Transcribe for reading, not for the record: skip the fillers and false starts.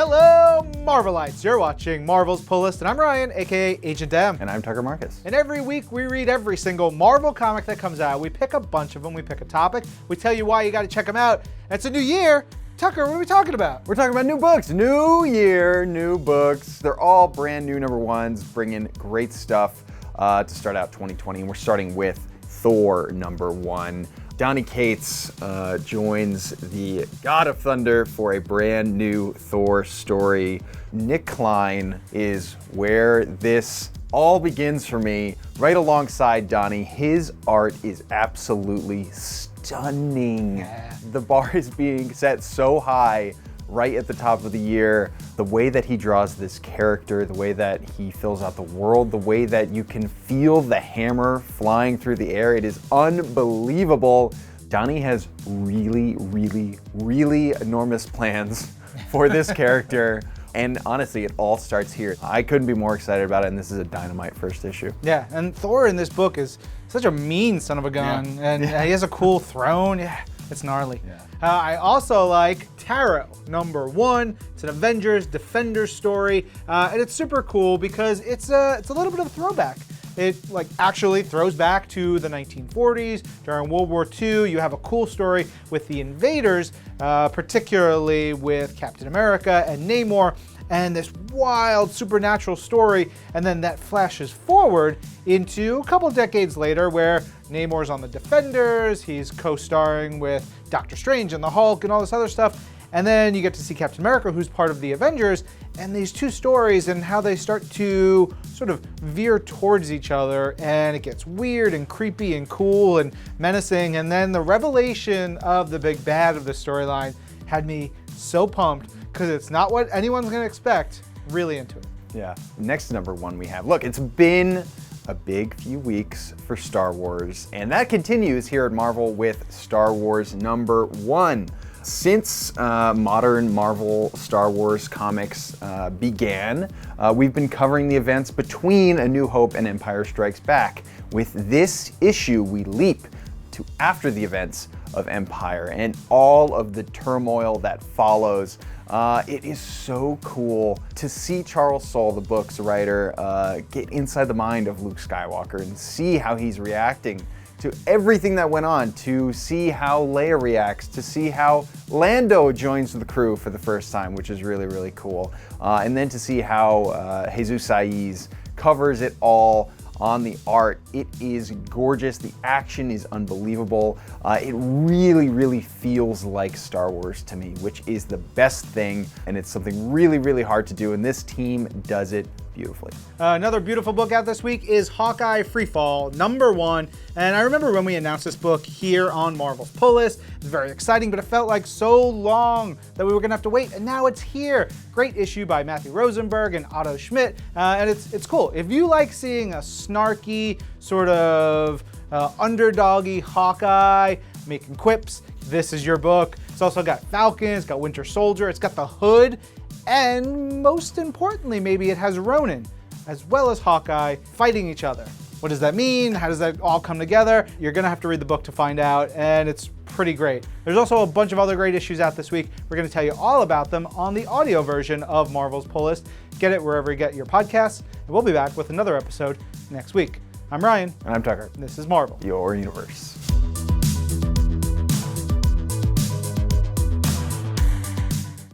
Hello, Marvelites! You're watching Marvel's Pull List, and I'm Ryan, aka Agent M. And I'm Tucker Marcus. And every week we read every single Marvel comic that comes out. We pick a bunch of them, we pick a topic, we tell you why you gotta check them out. And it's a new year. Tucker, what are we talking about? We're talking about new books. New year, new books. They're all brand new number ones, bringing great stuff to start out 2020. And we're starting with Thor number 1. Donny Cates joins the God of Thunder for a brand new Thor story. Nick Klein is where this all begins for me, right alongside Donny. His art is absolutely stunning. Yeah. The bar is being set so high right at the top of the year. The way that he draws this character, the way that he fills out the world, the way that you can feel the hammer flying through the air, it is unbelievable. Donny has really enormous plans for this character. And honestly, it all starts here. I couldn't be more excited about it, and this is a dynamite first issue. Yeah, and Thor in this book is such a mean son of a gun, and he has a cool throne. Yeah, it's gnarly. Yeah. I also like Tarot number 1. It's an Avengers Defenders story, and it's super cool because it's a little bit of a throwback. It actually throws back to the 1940s during World War II. You have a cool story with the invaders, particularly with Captain America and Namor, and this wild supernatural story, and then that flashes forward into a couple decades later where Namor's on the Defenders, he's co-starring with Doctor Strange and the Hulk and all this other stuff, and then you get to see Captain America, who's part of the Avengers, and these two stories and how they start to sort of veer towards each other, and it gets weird and creepy and cool and menacing, and then the revelation of the big bad of the storyline had me so pumped because it's not what anyone's gonna expect. Really into it. Yeah. Next number 1 we have. Look, it's been a big few weeks for Star Wars, and that continues here at Marvel with Star Wars number 1. Since modern Marvel Star Wars comics began, we've been covering the events between A New Hope and Empire Strikes Back. With this issue, we leap to after the events of Empire and all of the turmoil that follows. It is so cool to see Charles Soule, the book's writer, get inside the mind of Luke Skywalker and see how he's reacting to everything that went on, to see how Leia reacts, to see how Lando joins the crew for the first time, which is really cool. And then to see how Jesus Saiz covers it all on the art. It is gorgeous. The action is unbelievable. It really feels like Star Wars to me, which is the best thing, and it's something really hard to do, and this team does it beautifully. Another beautiful book out this week is Hawkeye FREEFALL number 1. And I remember when we announced this book here on Marvel's Pull List, it was very exciting, but it felt like so long that we were gonna have to wait, and now it's here. Great issue by Matthew Rosenberg and Otto Schmidt, and it's cool. If you like seeing a snarky, sort of underdoggy Hawkeye making quips, this is your book. It's also got Falcon, it's got Winter Soldier, it's got the Hood, and most importantly, maybe it has Ronin, as well as Hawkeye, fighting each other. What does that mean? How does that all come together? You're gonna have to read the book to find out, and it's pretty great. There's also a bunch of other great issues out this week. We're gonna tell you all about them on the audio version of Marvel's Pull List. Get it wherever you get your podcasts, and we'll be back with another episode next week. I'm Ryan. And I'm Tucker. And this is Marvel, Your universe.